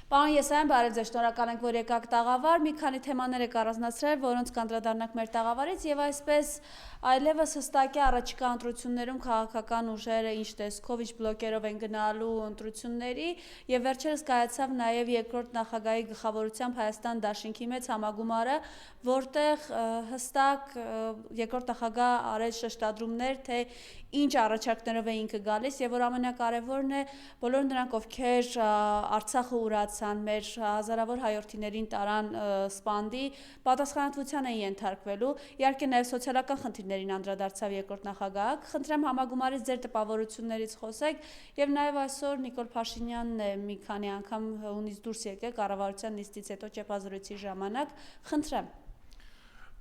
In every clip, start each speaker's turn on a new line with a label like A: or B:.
A: Պարոն Եսայան, բարև ձեզ, շնորհակալ ենք, որ եկաք տաղավար, մի քանի թեմաներ եք առանձնացրել, որոնց կանդրադառնանք մեր տաղավարից եւ այսպես այլևս հստակ է առաջիկա ընտրություններում քաղաքական ուժերը ինչ տեսքով, ինչ բլոկերով են գնալու ընտրությունների եւ վերջերս կայացավ նաեւ երկրորդ նախագահի գլխավորությամբ Հայաստան դաշինքի մեծ համագումարը, որտեղ հստակ երկրորդ նախագահ արել շեշտադրումներ, թե ինչ առաջարկներով է ինքը գալիս եւ որ ամենակարևորն է բոլոր նրանք, ովքեր Արցախը ուրացան, մեր հազարավոր հայրենիներին տարան սպանդի, պատասխանատվության են ենթարկվելու, իհարկե նաև սոցիալական խնդիրներին անդրադարձավ երկրորդ նախագահը, խնդրեմ համագումարից ձեր տպավորություններից խոսեք եւ նաև այսօր Նիկոլ Փաշինյանն է մի քանի անգամ հունից դուրս եկել կառավարության նիստից հետո ճեպազրույցի ժամանակ, խնդրեմ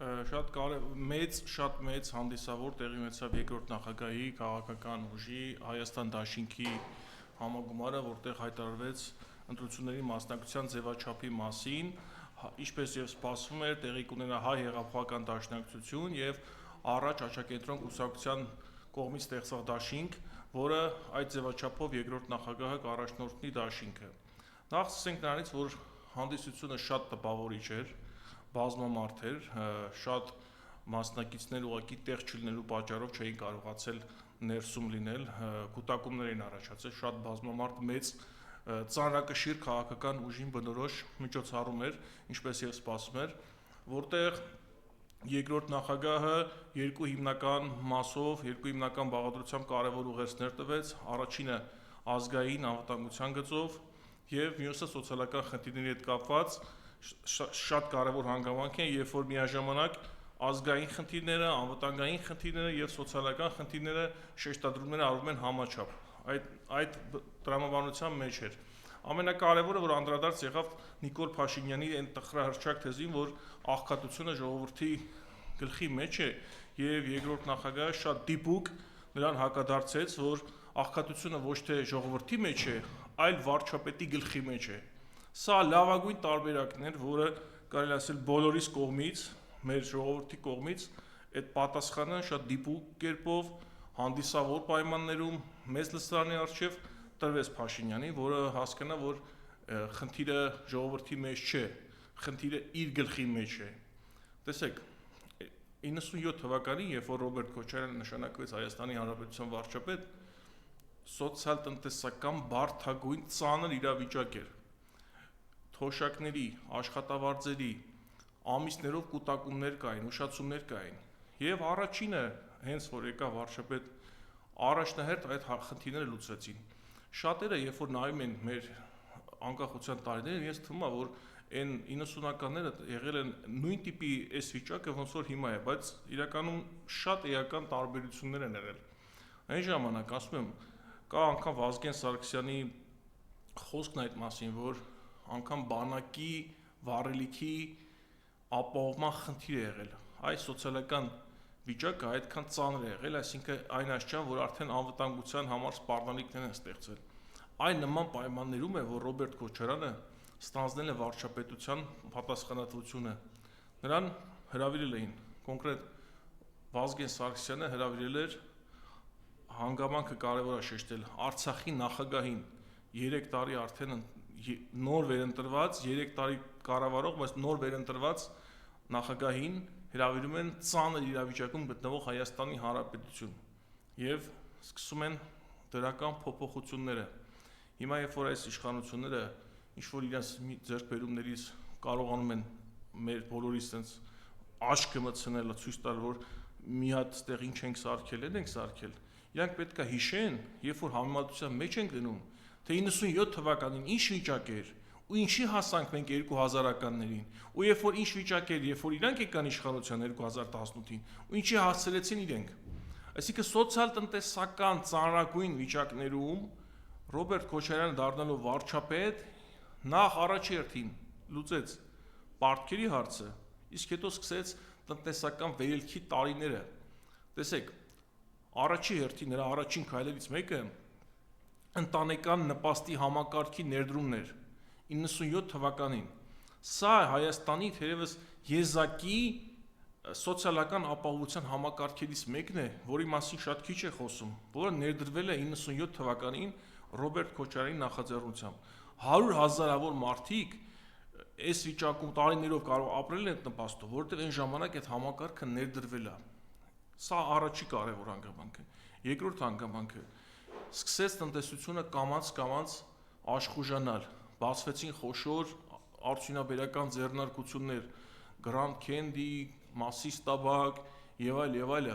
B: շատ մեծ հանդիսավոր տեղի ունեցավ երկրորդ նախագահի քաղաքական ուժի Հայաստան դաշինքի համագումարը, որտեղ հայտարարվեց ընտրությունների մասնակցության ձևաչափի մասին, ինչպես եւ սպասվում էր, տեղի կունենա հայ հեղափոխական դաշնակցություն եւ առաջ Աչակենտրոն կուսակցության կողմից ստեղծված դաշինք, որը այդ ձևաչափով երկրորդ նախագահը կառաջնորդի դաշինքը։ Նախ սկսենք նրանից, որ հանդիսությունը շատ տպավորիչ էր, բազմամարդ էր, շատ մասնակիցներ ուղղակի տեղ չլինելու պատճառով չէին կարողացել ներսում լինել, կուտակումներ էին առաջացել, շատ բազմամարդ մեծ ծանրակշիռ քաղաքական ուժին բնորոշ միջոցառում էր, ինչպես եւ սպասում էր, որտեղ երկրորդ նախագահը երկու հիմնական մասով, երկու հիմնական բաղադրությամբ կարևոր ուղերձներ տվեց, առաջինը ազգային անվտանգության գծով եւ մյուսը սոցիալական խնդիրների հետ կապված շատ կարևոր հանգամանք են, երբ որ միաժամանակ ազգային խնդիրները, անվտանգային խնդիրները եւ սոցիալական խնդիրները շեշտադրումները արվում են համաչափ։ Այդ տրամաբանության մեջ էր։ Ամենակարևորը, որ անդրադարձ եղավ Նիկոլ Փաշինյանի այն տխրահռչակ թեզին, որ աղքատությունը ժողովրդի գլխի մեջ է եւ երկրորդ նախագահը շատ դիպուկ նրան հակադարձեց, որ աղքատությունը ոչ թե ժողովրդի մեջ է, այլ վարչապետի գլխի մեջ է։ Սա լավագույն տարբերակն էր, որը կարելի ասել բոլորիս կողմից, մեր ժողովրդի կողմից այդ պատասխանը շատ դիպուկ կերպով հանդիսավոր պայմաններում մեծ լսարանի առջև տրվեց Փաշինյանին, որը հասկանա, որ խնդիրը ժողովրդի մեջ չէ, խնդիրը իր գլխի մեջ է։ Տեսեք, 97 թվականին, երբ որ Ռոբերտ Քոչարյանը նշանակվեց Հայաստանի Հանրապետության վարչապետ, սոցիալ-տնտեսական բարդագույն ծանր իրավիճակ էր։ Թոշակների, աշխատավարձերի, ամիսներով կուտակումներ կային, ուշացումներ կային։ Եվ առաջինը, հենց որ եկավ վարչապետ, առաջնահերթ այդ խնդիրները լուծվեցին։ Շատերը, երբ որ նայում են մեր անկախության տարիներին, ես թվում է, որ այն 90-ականները եղել են նույն տիպի այս վիճակը, ոնց որ հիմա է, բայց իրականում շատ էական տարբերություններ են եղել։ Այն ժամանակ, ասում եմ, կա անգամ Վազգեն Սարգսյանի խոսքն այդ մասին, որ անգամ բանակի վառելիքի ապահովման խնդիր է եղել։ Այս սոցիալական վիճակը այդքան ծանր է եղել, այսինքն այն աշխարհ, որ արդեն անվտանգության համար սպառնալիքներ են ստեղծվել։ Այն նման պայմաններում է, որ Ռոբերտ Քոչարյանը ստանձնել է վարչապետության պատասխանատվությունը։ Նրան հրավիրել էին, կոնկրետ Վազգեն Սարգսյանը հրավիրել էր, հանգամանքը կարևոր է շեշտել, Արցախի նախագահին 3 տարի արդեն նոր վերընտրված, 3 տարի կառավարող, բայց նոր վերընտրված նախագահին հրավիրում են ծանր իրավիճակում գտնվող Հայաստանի Հանրապետություն եւ սկսում են դրական փոփոխությունները։ Հիմա երբ որ այս իշխանությունները ինչ որ իրենց ձեռքբերումներից կարողանում են մեր բոլորիս sense աշկը մտցնել, ցույց տալ, որ մի հատ ստեղ ինչ ենք սարքել, ենք սարքել։ Իրանք պետք է հիշեն, երբ որ համեմատության մեջ են գնում, թե 97 թվականին ինչ վիճակ էր ու ինչի հասանք մենք 2000-ականներին ու երբ որ ինչ վիճակ էր, երբ որ իրանք եկան իշխանության 2018-ին ու ինչի հասցրեցին իրենք։ Այսինքն սոցիալ-տնտեսական ծանրագույն վիճակներում Ռոբերտ Քոչարյանը դառնալով վարչապետ նախ առաջի հերթին լուծեց պարտքերի հարցը, իսկ հետո սկսեց տնտեսական վերելքի տարիները։ Տեսեք, առաջի հերթին նրա առաջին քայլերից մեկը ընտանեկան նպաստի համակարգի ներդրումն էր 97 թվականին։ Սա Հայաստանի թերևս եզակի սոցիալական ապահովության համակարգերից մեկն է, որի մասին շատ քիչ է խոսում, որը ներդրվել է 97 թվականին Ռոբերտ Քոչարյանի նախաձեռնությամբ։ 100,000-ավոր մարդիկ այս վիճակում տարիներով կարող ապրել են այդ նպաստով, որովհետև այն ժամանակ այդ համակարգը ներդրվել է։ Սա առաջի կարևոր հանգամանքը։ Երկրորդ հանգամանքը՝ սկսեց տնտեսությունը կամաց-կամաց աշխուժանալ, բացվեցին խոշոր արդյունաբերական ձեռնարկություններ, Grand Candy, Մասիս տաբակ եւ այլը,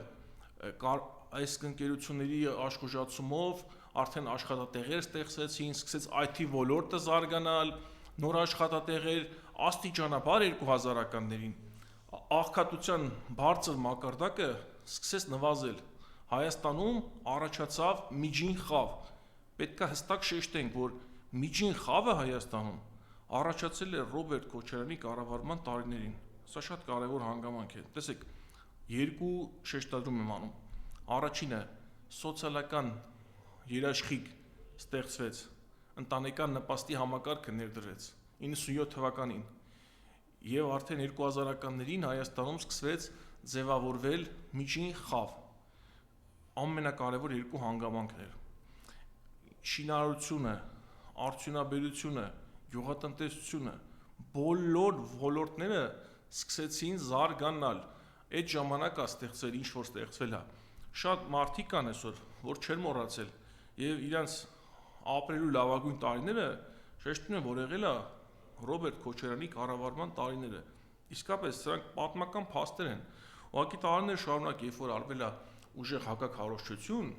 B: այս ընկերությունների աշխուժացումով արդեն աշխատատեղեր ստեղծեցին, սկսեց IT ոլորտը զարգանալ, նոր աշխատատեղեր, աստիճանաբար 2000-ականներին աղքատության բարձր մակարդակը սկսեց նվազել։ Հայաստանում առաջացավ միջին խավ։ Պետք է հստակ շեշտենք, որ միջին խավը Հայաստանում առաջացել է Ռոբերտ Քոչարյանի կառավարման տարիներին։ Սա շատ կարևոր հանգամանք է։ Տեսեք, երկու շեշտադրում եմ անում։ Առաջինը սոցիալական երաշխիք ստեղծվեց, ընտանեկան նպաստի համակարգը ներդրեց 97 թվականին եւ արդեն 2000-ականներին Հայաստանում սկսվեց ձևավորվել միջին խավ։ Ամենակարևոր երկու հանգամանքներ՝ շինարարությունը, արդյունաբերությունը, գյուղատնտեսությունը, բոլոր ոլորտները սկսեցին զարգանալ։ Այդ ժամանակա ստեղծել ինչ որ ստեղծվել է։ Շատ մարդիկ կան այսօր, որ չեն մոռացել եւ իրանց ապրելու լավագույն տարիները շեշտում են, որ եղել է Ռոբերտ Քոչարյանի կառավարման տարիները։ Իսկապես սրանք պատմական փաստեր են։ Ուղղակի տարիներ շարունակ, երբ որ արվել է ուժեղ հակաքարոզչություն,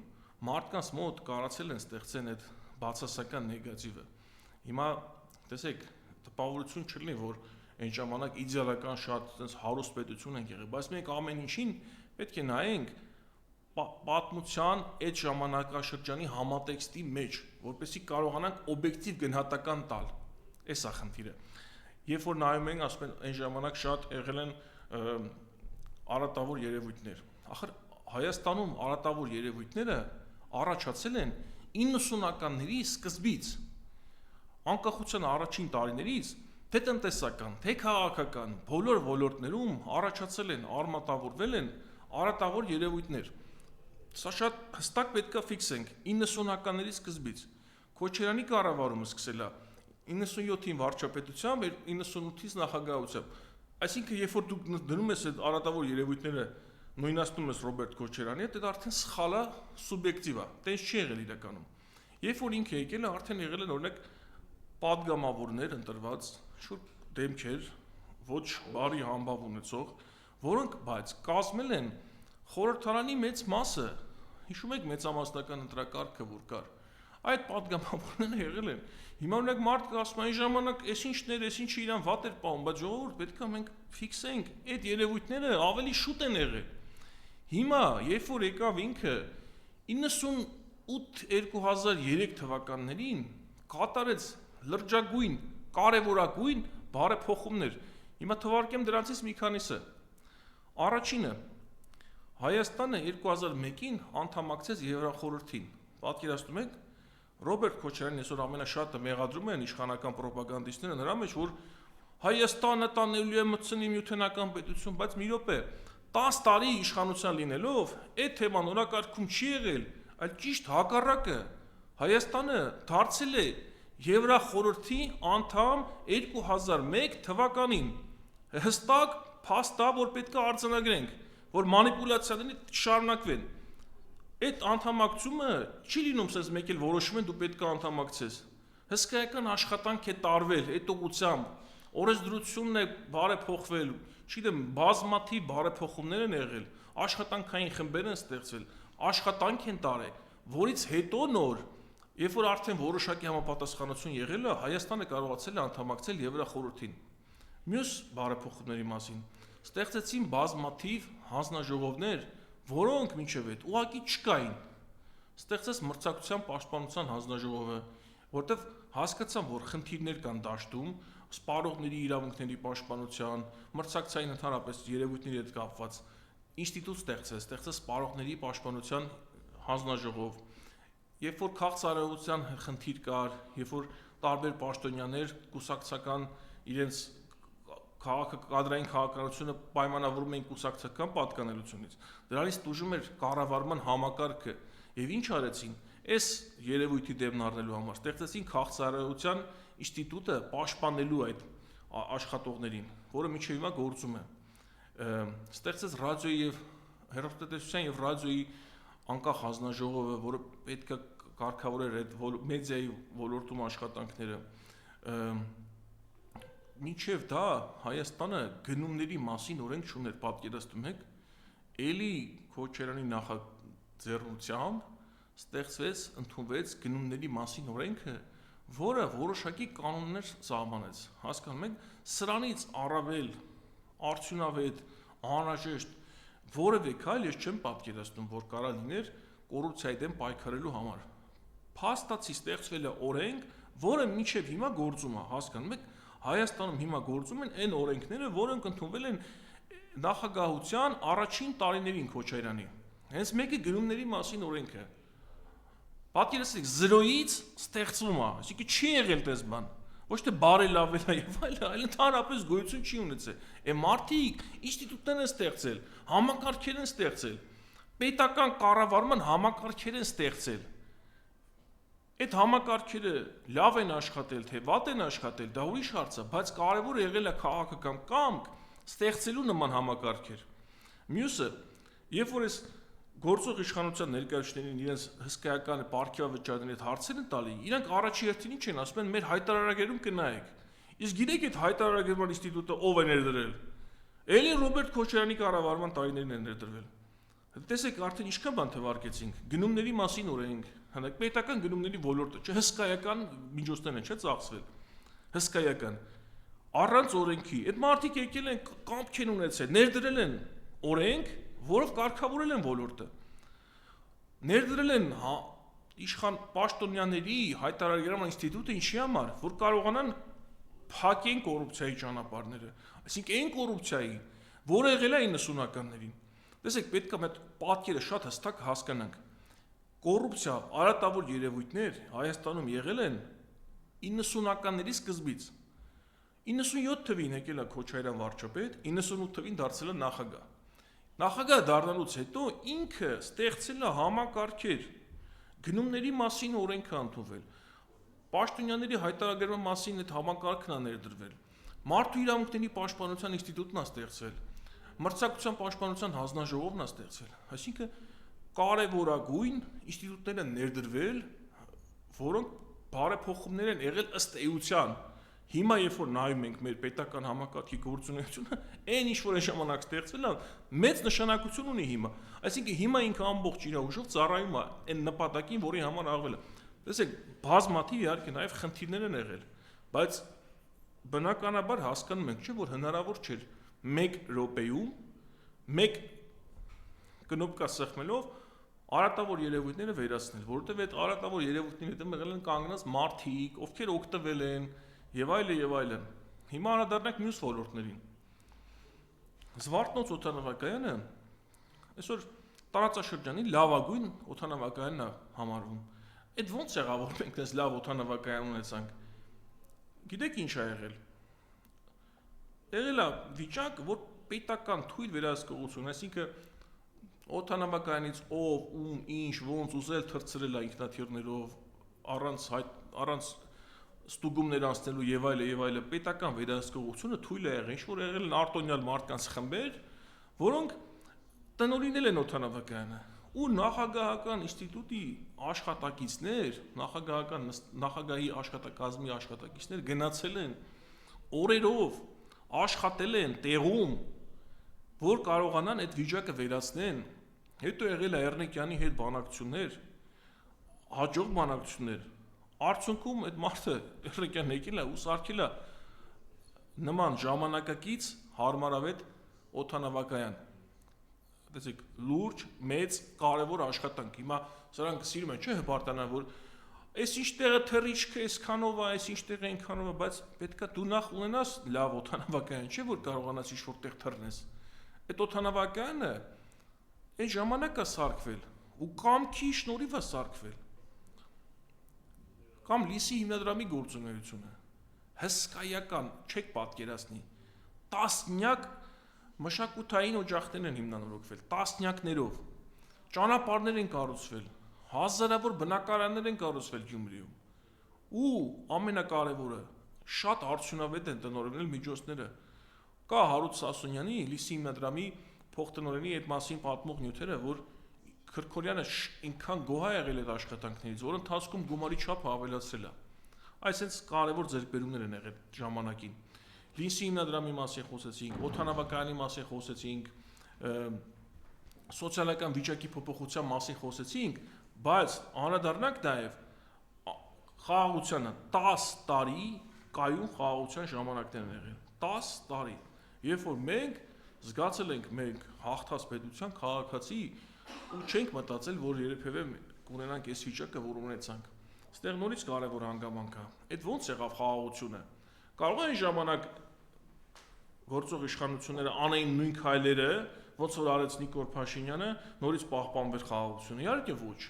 B: մարդկանց մոտ կարացել են ստեղծեն այդ բացասական նեգատիվը։ Հիմա տեսեք, տպավորություն չլինի, որ այն ժամանակ իդեալական շատ այնպես հարուստ պետություն ենք եղել, բայց մենք ամեն ինչին պետք է նայենք պատմության այդ ժամանակաշրջանի համատեքստի մեջ, որպեսզի կարողանանք օբյեկտիվ գնահատական տալ։ Էս է խնդիրը։ Երբ որ նայում ենք, ասում են, այն ժամանակ շատ եղել են արատավոր երևույթներ։ Ախր Հայաստանում արատավոր երևույթները առաջացել են 90-ականների սկզբից։ Անկախության առաջին տարիներից թե տնտեսական, թե քաղաքական բոլոր ոլորտներում առաջացել են, արմատավորվել են արատավոր երևույթներ։ Սա շատ հստակ պետք է ֆիքսենք 90-ականների սկզբից։ Քոչարյանի կառավարումը սկսել է 97-ին վարչապետությամբ, 98-ից նախագահությամբ։ Այսինքն, երբ որ դուք դնում ես այդ արատավոր երևույթները նույնացնում ես Ռոբերտ Քոչարյանի հետ, դա արդեն սխալ է, սուբյեկտիվ է, տենց չի եղել իրականում։ Երբ որ ինքը եկել է, արդեն եղել են օրինակ падգամավորներ ընտրված, շուտ դեմքեր, ոչ բարի համբավ ունեցող, որոնք բայց կազմել են խորհրդարանի մեծ մասը։ Հիշում եք մեծամասնական ընտրակարգը որ կար։ Այդ падգամավորները եղել են։ Հիմա օրինակ մարդիկ ասում են, այն ժամանակ էս ինչներ, էս ինչը իրան վատ էր պահում, բայց ժողովուրդ պետք է մենք ֆիքսենք, այդ երևույթները ավելի շուտ են եղել։ Հիմա, երբ որ եկավ ինքը 98-2003 թվականներին կատարեց լրջագույն, կարևորագույն բարեփոխումներ։ Հիմա թվարկեմ դրանցից մի քանիսը։ Առաջինը, Հայաստանը 2001-ին անդամակցեց Եվրախորհրդին։ Պատկերացնում եք, Ռոբերտ Քոչարյանն այսօր ամենաշատը մեղադրում են իշխանական ռոպագանդիստները նրա մեջ, որ Հայաստանը տանելու է մտցնի միութենական պետություն, բայց մի րոպե 10 տարի իշխանության լինելով այդ թեման օրակարգում չի եղել, այլ ճիշտ հակառակը։ Հայաստանը դարձել է Եվրախորհրդի անդամ 2001 թվականին։ Հստակ փաստ է, որ պետք է արձանագրենք, որ մանիպուլյացիաները շարունակվեն։ Այդ անդամակցումը չի լինում, ասես մեկ էլ որոշում են դու պետք է անդամակցես։ Հսկայական աշխատանք է տարվել այդ ուղղությամբ, օրենսդրությունն է բարեփոխվել, չգիտեմ, բազմաթիվ բարեփոխումներ են եղել, աշխատանքային խմբեր են ստեղծվել, աշխատանք են տարել, որից հետո նոր, երբ որ արդեն որոշակի համապատասխանություն եղել է, Հայաստանը կարողացել է անդամակցել Եվրախորհրդին։ Մյուս բարեփոխումների մասին ստեղծեցին բազմաթիվ հանձնաժողովներ, որոնք մինչև այդ ուղղակի չկային։ Ստեղծեց մրցակցության պաշտպանության հանձնաժողովը, որտեղ հասկացան, որ խնդիրներ կան դաշտում, սպառողների իրավունքների պաշտպանության, մրցակցային ընդհանրապես երևույթների հետ կապված ինստիտուտ ստեղծեց սպառողների պաշտպանության հանձնաժողով։ Երբ որ քաղցրահեղության խնդիր կար, երբ որ տարբեր պաշտոնյաներ կուսակցական իրենց կադրային քաղաքականությունը պայմանավորում էին կուսակցական պատկանելությունից, դրանից տուժում էր կառավարման համակարգը, եւ ինչ արեցին, այս երևույթի դեմն առնելու համար ստեղծեցին քաղցրահեղության ինստիտուտը պաշտպանելու այդ աշխատողներին, որը մինչև հիմա գործում է, ստեղծեց ռադիոյի եւ հեռուստատեսության եւ ռադիոյի անկախ հանձնաժողովը, որը պետք է կարգավորեր այդ մեդիայի ոլորտում աշխատանքները, մինչև դա Հայաստանը գնումների մասին օրենք չուներ, պատկերացնում եք, էլի Քոչարյանի նախաձեռնությամբ ստեղծվեց, ընդունվեց գնումների մասին օրենքը, որը որոշակի կանոններ սահմանեց, հասկանում եք, սրանից առավել արդյունավետ, անհրաժեշտ որևէ քայլ ես չեմ պատկերացնում, որ կարա լիներ կոռուպցիայի դեմ պայքարելու համար։ Փաստացի ստեղծվել է օրենք, որը մինչև հիմա գործում է, հասկանում եք, Հայաստանում հիմա գործում են այն օրենքները, որոնք ընդունվել են նախագահության առաջին տարիներին Քոչարյանի։ Հենց մեկը գնումների մասին օրենքը։ Պատկերացրեք, 0-ից ստեղծվում է, այսինքն չի եղել դες բան։ Ոչ թե բարելավել է եւ այլ ընդհանրապես գոյություն չի ունեցել։ Է մարդիկ ինստիտուտներ են ստեղծել, համակարգեր են ստեղծել, պետական կառավարման համակարգեր են ստեղծել։ Այդ համակարգերը լավ են աշխատել, թե վատ են աշխատել, դա ուրիշ հարց է, բայց կարևորը եղել է քաղաքական կամք ստեղծելու նման համակարգեր։ Մյուսը, երբ որ այս գործող իշխանության ներկայացուցիչներին իրենց հսկայական պարգևավճարների հետ հարցեր են տալի, իրանք առաջի հերթին ինչ են ասում են, մեր հայտարարագրում կնայեք։ Իսկ գիտեք այդ հայտարարագրման ինստիտուտը ով է ներդրել։ Էլի Ռոբերտ Քոչարյանի կառավարման տարիներին է ներդրվել։ Տեսեք, արդեն ինչքան բան թվարկեցինք, գնումների մասին օրենք, հանեք պետական գնումների ոլորտը, չէ, հսկայական միջոցներ են, չէ, ծախսվել։ Հսկայական։ Առանց օրենքի, այդ մարդիկ եկել են կամք են ունեցել, ներդրել են օրենք, որով կարգավորել են ոլորտը։ Ներդրել են իշխան պաշտոնյաների հայտարարման ինստիտուտը ինչի համար, որ կարողանան փակեն կոռուպցիայի ճանապարհները, այսինքն այն կոռուպցիայի, որը եղել է 90-ականներին։ Տեսեք, պետք է այդ պատկերը շատ հստակ հասկանանք։ Կոռուպցիա, արատավոր երևույթներ Հայաստանում եղել են 90-ականների սկզբից։ 97 թվին եկել է Քոչարյան վարչապետ, 98 թվին դարձել է նախագահ։ Նախագահ դառնալուց հետո ինքը ստեղծել է համակարգեր, գնումների մասին օրենք է ընդունվել, պաշտոնյաների հայտարարման մասին այդ համակարգն է ներդրվել, մարդու իրավունքների պաշտպանության ինստիտուտն է ստեղծվել, մրցակցության պաշտպանության հանձնաժողովն է ստեղծվել, այսինքն կարևորագույն ինստիտուտներ են ներդրվել, որոնք բարեփոխումներ են եղել ըստ էության։ Հիմա երբ որ նայում ենք մեր պետական համակարգի գործունեությունը, այն ինչ որ այն ժամանակ ստեղծվել է, մեծ նշանակություն ունի հիմա։ Այսինքն հիմա ինքը ամբողջ իր ուժով ծառայում է այն նպատակին, որի համար աղվել է։ Տեսեք, բազմաթիվ իհարկե նաև խնդիրներ են եղել, բայց բնականաբար հասկանում ենք, չէ՞ որ հնարավոր չէր 1 րոպեում 1 կնոպկա սեղմելով արատավոր երևույթները վերացնել, որովհետև այդ արատավոր երևույթների հետ եղել են կանգնած մարդիկ, ովքեր օգտվել են եւ այլն։ Հիմա անդրադառնանք մյուս ոլորտներին։ Զվարթնոց օդանավակայանը այսօր տարածաշրջանի լավագույն օդանավակայանն է համարվում։ Այդ ո՞նց եղավ, որ մենք դες լավ օդանավակայան ունեցանք։ Գիտեք ինչ ա եղել։ Եղել է վիճակ, որ պետական թույլ վերահսկողություն, այսինքն օդանավակայանից ով, ում, ինչ, ոնց ուզել թռցրել է ինքնաթիռներով, առանց ստուգումներ անցնելու եւ այլն, պետական վերահսկողությունը թույլ է եղել, ինչ որ եղել են արտոնյալ մարդկանց խմբեր, որոնք տնօրինել են օդանավակայանը, ու նախագահական ինստիտուտի աշխատակիցներ, նախագահի աշխատակազմի աշխատակիցներ գնացել են օրերով, աշխատել են տեղում, որ կարողանան այդ վիճակը վերացնեն։ Հետո եղել է Էռնեկյանի հետ բանակցություններ, հաջող բանակցություններ։ Արդյունքում այդ մարդը Էռնեկյանն եկել է ու սարքել է նման ժամանակակից հարմարավետ օդանավակայան։ Տեսեք, լուրջ, մեծ, կարևոր աշխատանք։ Հիմա սրանք սիրում են, չէ՞, հպարտանալ, որ այս ինչ տեղը թռիչքը այսքանով է, այս ինչ տեղը այնքանով է, բայց պետքա դու նախ ունենաս լավ օդանավակայան, չէ՞ որ կարողանաս ինչ-որ տեղ թռնես։ Այդ օդանավակայանը այն ժամանակ է սարքվել ու կամքի շնորհիվ է սարքվել։ Կամ Լիսի հիմնադրամի գործունեությունը հսկայական, չեք պատկերացնի, տասնյակ մշակութային օջախներ են հիմնանորոգվել, տասնյակներով, ճանապարհներ են կառուցվել, հազարավոր բնակարաններ են կառուցվել Գյումրիում, ու ամենակարևորը շատ արդյունավետ են տնօրինել միջոցները։ Կա Հարութ Սասունյանի Լիսի հիմնադրամի փոխտնօրենի այդ մասին պատմող նյութերը, որ Քրքորյանը ինքան գոհ է եղել այդ աշխատանքներից, որ ընթացքում գումարի չափը ավելացրել է։ Այսինքն կարևոր ձեռքբերումներ են եղել ժամանակին։ Լիսի հիմնադրամի մասին խոսեցինք, օդանավակայանի մասին խոսեցինք, սոցիալական վիճակի փոփոխության մասին խոսեցինք, բայց անդրադառնանք նաև խաղաղությանը 10 տարի կայուն խաղաղության ժամանակներ են եղել։ 10 տարի, երբ որ մենք զգացել ենք մենք հաղթած պետության քաղաքացի ու չենք մտածել, որ երբևէ կունենանք այս վիճակը, որ ունեցանք։ Այստեղ նորից կարևոր հանգամանք է։ Այդ ո՞նց եղավ խաղաղությունը։ Կարող է այն ժամանակ գործող իշխանությունները անեին նույն քայլերը, ոնց որ արեց Նիկոլ Փաշինյանը, նորից պահպանվեր խաղաղությունը։ Իհարկե ոչ։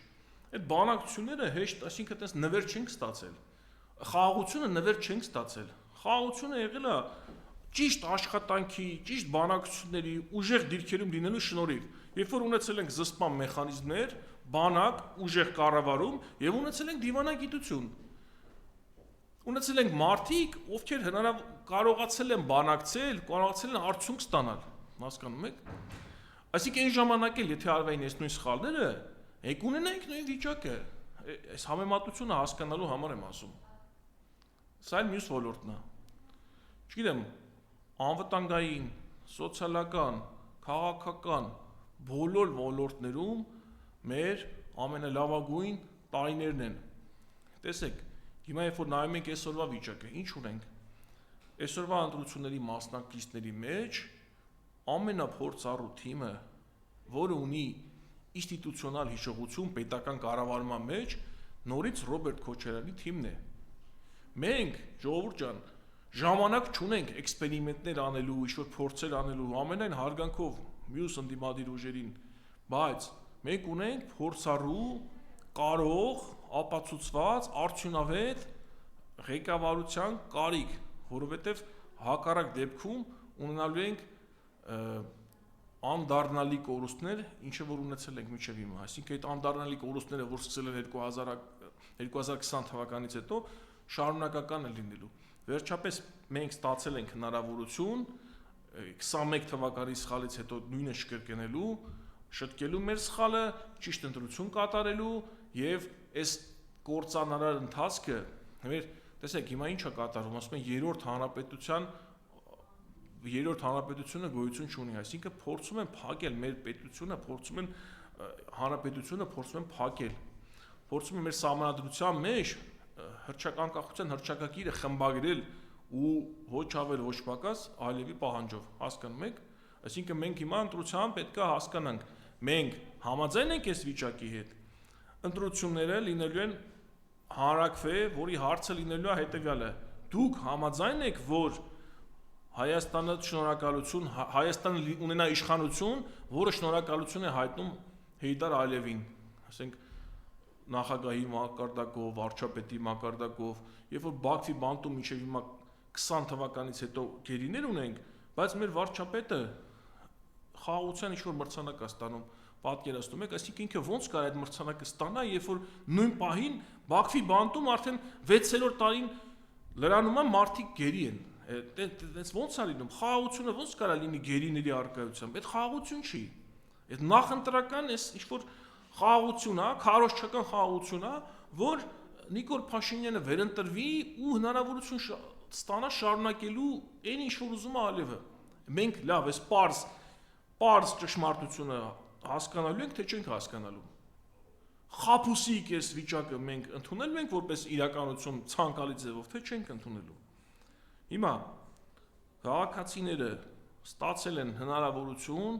B: Այդ բանակցությունները հեշտ, այսինքն այդպես նվեր չենք ստացել։ Խաղաղությունը նվեր չենք ստացել։ Խաղաղությունը եղել է ճիշտ աշխատանքի, ճիշտ բանակցությունների, ուժեղ դիրքերում լինելու շնորհիվ։ Երբ որ ունեցել ենք զսպման մեխանիզմներ, բանակ, ուժեղ կառավարում եւ ունեցել ենք դիվանագիտություն։ Ունեցել ենք մարդիկ, ովքեր կարողացել են բանակցել, կարողացել են արդյունք ստանալ, հասկանում եք։ Այսինքն այն ժամանակ էլ եթե արվեին այս նույն սխալները, եք ունենայինք նույն վիճակը։ Այս համեմատությունը հասկանալու համար եմ ասում։ Սա էլ մյուս ոլորտն է։ Չգիտեմ, անվտանգային, սոցիալական, քաղաքական բոլոր ոլորտներում մեր ամենալավագույն տարիներն են։ Տեսեք, հիմա երբ որ նայում ենք այսօրվա վիճակը, ինչ ունենք։ Այսօրվա ընտրությունների մասնակիցների մեջ ամենափորձառու թիմը, որը ունի ինստիտուցիոնալ հիշողություն պետական կառավարման մեջ, նորից Ռոբերտ Քոչարյանի թիմն է։ Մենք, ժողովուրդ ջան, ժամանակ չունենք էքսպերիմենտներ անելու, ինչ-որ փորձեր անելու, ամենայն հարգանքով մյուս ընդդիմադիր ուժերին, բայց մենք ունենք փորձառու, կարող, ապացուցված, արդյունավետ ղեկավարության կարիք, որովհետև հակառակ դեպքում ունենալու ենք անդառնալի կորուստներ, ինչը որ ունեցել ենք մինչև հիմա, այսինքն այդ անդառնալի կորուստները, որ սկսել են 2020 թվականից հետո, շարունակական է լինելու։ Վերջապես մենք ստացել ենք հնարավորություն 21 թվականի սխալից հետո նույնը շկրկնելու, շտկելու մեր սխալը, ճիշտ ընտրություն կատարելու եւ այս կործանարար ընթացքը, տեսեք, հիմա ինչ է կատարվում, ասում են երրորդ հանրապետությունը գոյություն չունի, այսինքն փորձում են փակել մեր պետությունը, հանրապետությունը փորձում են փակել, փորձում են մեր սահմանադրության մեջ անկախության հռչակագիրը խմբագրել ու ոչ ավել ոչ պակաս այլևի պահանջով, հասկանում եք, այսինքն մենք հիմա ընտրությամբ պետք է հասկանանք, մենք համաձայն ենք այս վիճակի հետ, ընտրությունները լինելու են հանրաքվե, որի հարցը լինելու է հետևյալը, դուք համաձայն եք, որ Հայաստանը շնորհակալություն, Հայաստանը ունենա իշխանություն, որը շնորհակալություն է հայտնում Հեյդար Ալիևին, ասենք նախագահի մակարդակով, վարչապետի մակարդակով, երբ որ Բաքվի բանտում մինչև հիմա 20 թվականից հետո գերիներ ունենք, բայց մեր վարչապետը խաղաղության ինչ-որ մրցանակ է ստանում, պատկերացնում եք, այսինքն ինքը ոնց կարող է այդ մրցանակը ստանա, երբ որ նույն պահին Բաքվի բանտում արդեն 6-րդ տարին լրանում է մարդիկ գերի են։ Դες ոնց է լինում, խաղաղությունը ոնց կարա լինի գերիների առկայությամբ, այդ խաղաղություն չի, այդ նախընտրական ինչ-որ խաղաղություն է, քարոզչական խաղաղություն է, որ Նիկոլ Փաշինյանը վերընտրվի ու հնարավորություն ստանա շարունակելու այն ինչ-որ ուզում է Ալիևը։ Մենք լավ, այս պարզ ճշմարտությունը հասկանալու ենք, թե չենք հասկանալու։ Խաբուսիկ այս վիճակը մենք ընդունելու ենք որպես իրականություն ցանկալի ձևով, թե չենք ընդունելու։ Հիմա քաղաքացիները ստացել են հնարավորություն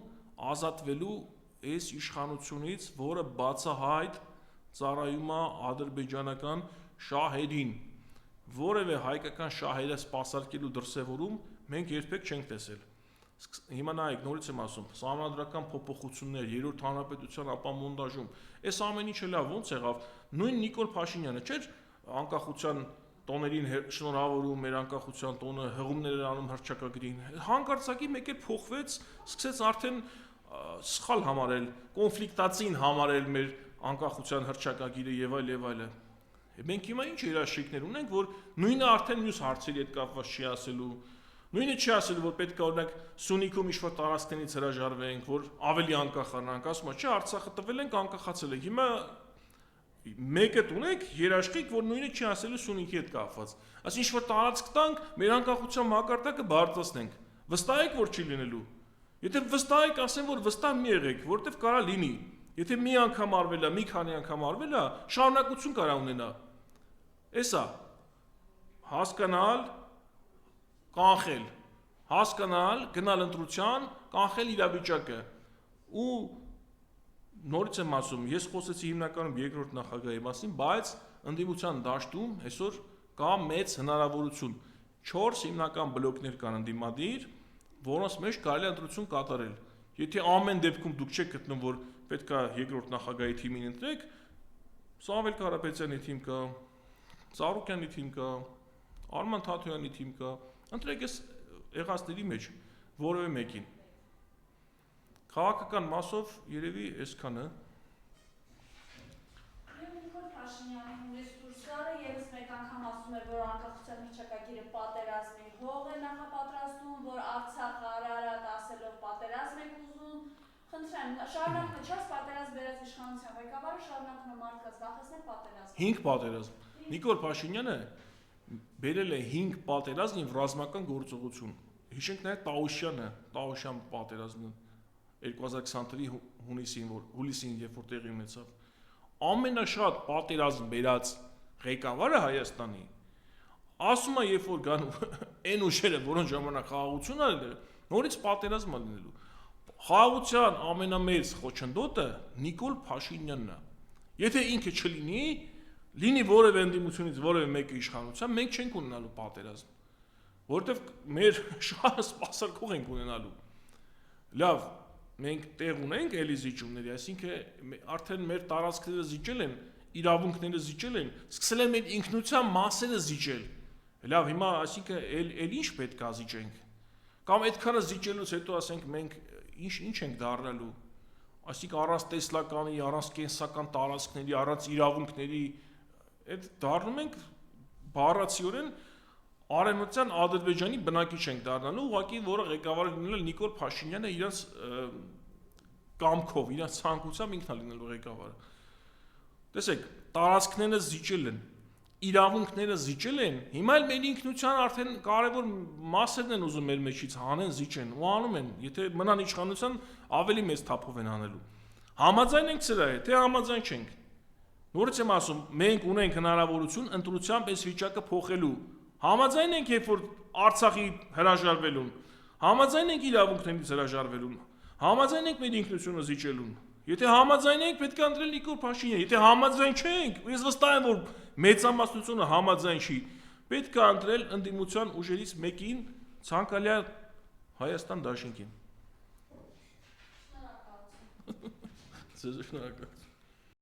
B: ազատվելու այս իշխանությունից, որը բացահայտ ծառայում է ադրբեջանական շահերին, որևէ հայկական շահերը սպասարկելու դրսևորում մենք երբեք չենք տեսել։ Հիմա նայեք, նորից եմ ասում, սահմանադրական փոփոխություններ, երրորդ հանրապետության ապամոնտաժում, այս ամեն ինչը լավ ոնց եղավ, նույն Նիկոլ Փաշինյանը չէր անկախության տոներին շնորհավորում մեր անկախության տոնը, հղումներ էր անում հռչակագրին, հանկարծակի մեկ էլ փոխվեց, սկսեց արդեն սխալ համարել, կոնֆլիկտացին համարել մեր անկախության հռչակագիրը եւ այլը։ Մենք հիմա ինչ երաշխիքներ ունենք, որ նույնը արդեն մյուս հարցերի հետ կապված չի ասելու, նույնը չի ասելու, որ պետք է օրինակ Սյունիքում ինչ-որ տարածքներից հրաժարվենք, որ ավելի անկախ առնանք, ասում է, չէ, Արցախը տվել ենք, անկախացել ենք։ Հիմա մեկը ունենք երաշխիք, որ նույնը չի ասելու Սյունիքի հետ կապված։ Այսինքն ինչ-որ տարածք տանք, մեր անկախության մակարդակը բարձրացնենք։ Վստահ եք, որ չի լինելու։ Եթե վստահ եք, ասեմ, որ վստահ մի եղեք, որովհետև կարա լինի։ Եթե մի անգամ արվել է, մի քանի անգամ արվել է, շարունակություն կարա ունենա։ Էսա հասկանալ, կանխել, հասկանալ, գնալ ընտրության, կանխել իրավիճակը։ Ու նորից եմ ասում, ես խոսեցի հիմնականում երկրորդ նախագահի մասին, բայց ընդդիմության դաշտում այսօր կա մեծ հնարավորություն։ 4 հիմնական բլոկներ կան ընդդիմադիր, որոնց մեջ կարելի է ընտրություն կատարել։ Եթե ամեն դեպքում դուք չեք գտնում, որ պետք է երկրորդ նախագահի թիմին ընտրեք, Սամվել Կարապետյանի թիմ կա, Ծառուկյանի թիմ կա, Արման Թաթոյանի թիմ կա, ընտրեք այս եղածների մեջ որևէ մեկին։ Քաղաքական մասով երևի այսքանը։
A: Նիկոլ Փաշինյանի հունիս դուրս գալը ևս մեկ անգամ ասում է, որ անկախության հռչակագիրը պատերազմի հող է նախապատրաստում, որ Արցախը Արարատ ասելով պատերազմ եք ուզում։ Խնդրեմ, շարունակում է 4 պատերազմ բերած իշխանության ղեկավարը շարունակում է մարդկանց վախեցնել պատերազմ։
B: 5 պատերազմ։ Նիկոլ Փաշինյանը բերել է 5 պատերազմ եւ ռազմական գործողություն։ Հիշենք նաեւ Տաուշյան պատերազմը 2020 հուլիսին, երբ որ տեղի ունեցավ։ Ամենաշատ պատերազմ բերած ղեկավարը Հայաստանի ասում է, երբ որ գան այն ուժերը, որոնց ժամանակ խաղաղություն արել, նորից պատերազմ է լինելու։ Խաղաղության ամենամեծ խոչընդոտը Նիկոլ Փաշինյանն է։ Եթե ինքը չլինի, լինի որևէ ընդդիմությունից որևէ մեկը իշխանության, մենք չենք ունենալու պատերազմ, որովհետև մեր շահը սպասարկող ենք ունենալու։ Լավ, մենք տեղ ունենք էլի զիջումների, այսինքն արդեն մեր տարածքները զիջել են, իրավունքները զիջել են, սկսել են մեր ինքնության մասերը զիջել։ Լավ, հիմա այսինքն էլ ինչ պետք է զիջենք։ Կամ այդքանը զիջելուց հետո ասենք մենք ինչ ենք դառնալու։ Այսինքն առանց տեսլականի, առանց կենսական տարածքների, առանց իրավունքների այդ դառնում ենք բառացիորեն Արևմտյան Ադրբեջանի բնակիչ ենք դառնալու, ուղղակի որը ղեկավարը լինել Նիկոլ Փաշինյանը իրենց կամքով, իրենց ցանկությամբ ինքն է լինելու ղեկավարը։ Տեսեք, տարածքները զիջել են, իրավունքները զիջել են, հիմա էլ մեր ինքնության արդեն կարևոր մասերն են ուզում մեր մեջից հանեն, զիջեն ու անում են, եթե մնան իշխանության ավելի մեծ թափով են անելու։ Համաձայն ենք սրա հետ, թե համաձայն չենք։ Նորից եմ ասում, մենք ունենք հնարավորություն ընտրությամբ այս վիճակը փոխելու։ Համաձայն ենք, երբ որ Արցախի հրաժարվելուն, համաձայն ենք իրավունքներից հրաժարվելուն, համաձայն ենք մեր ինքնությունը զիջելուն։ Եթե համաձայն ենք, պետք է ընտրել Նիկոլ Փաշինյան, եթե համաձայն չենք, ես վստահ եմ, որ մեծամասնությունը համաձայն չի, պետք է ընտրել ընդդիմության ուժերից մեկին ցանկալի Հայաստան դաշինքին։
A: Շնորհակալություն։
B: Ձեզ շնորհակալություն։